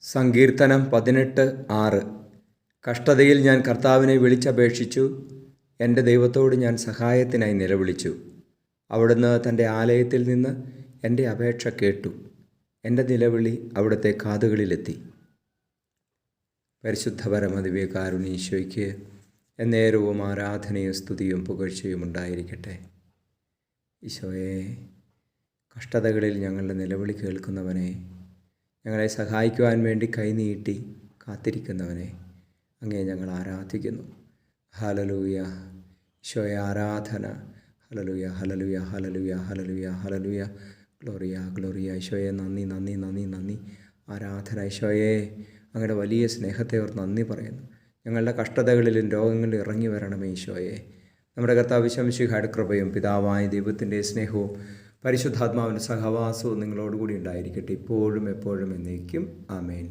സങ്കീർത്തനം 18:6. കഷ്ടതയിൽ ഞാൻ കർത്താവിനെ വിളിച്ചപേക്ഷിച്ചു. എൻ്റെ ദൈവത്തോട് ഞാൻ സഹായത്തിനായി നിലവിളിച്ചു. അവിടുന്ന് തൻ്റെ ആലയത്തിൽ നിന്ന് എൻ്റെ അപേക്ഷ കേട്ടു. എൻ്റെ നിലവിളി അവിടുത്തെ കാതുകളിലെത്തി. പരിശുദ്ധ പരമദിവ്യകാരുണ്യ എന്നേരവും ആരാധനയും സ്തുതിയും പുകഴ്ചയും ഉണ്ടായിരിക്കട്ടെ. ഈശോയെ, കഷ്ടതകളിൽ ഞങ്ങളുടെ നിലവിളി കേൾക്കുന്നവനെ, ഞങ്ങളെ സഹായിക്കുവാൻ വേണ്ടി കൈനീട്ടി കാത്തിരിക്കുന്നവനെ അങ്ങേ ഞങ്ങൾ ആരാധിക്കുന്നു. ഹല്ലേലൂയ. ഈശോയെ ആരാധന. Hallelujah, hallelujah, hallelujah, hallelujah, hallelujah. Gloria, Gloria. ഈശോയെ നന്ദി, നന്ദി, നന്ദി, നന്ദി. ആരാധന. ഈശോയെ, അങ്ങയുടെ വലിയ സ്നേഹത്തെ ഓർത്ത് നന്ദി പറയുന്നു. ഞങ്ങളുടെ കഷ്ടതകളിലും രോഗങ്ങളിലും ഇറങ്ങി വരണമേ ഈശോയെ. നമ്മുടെ കർത്താവ് മിശിഹായുടെ കൃപയും പിതാവായ ദൈവത്തിൻ്റെ സ്നേഹവും പരിശുദ്ധാത്മാവിൻ്റെ സഹവാസവും നിങ്ങളോടുകൂടി ഉണ്ടായിരിക്കട്ടെ, ഇപ്പോഴും എപ്പോഴും എന്നേക്കും. ആമേൻ.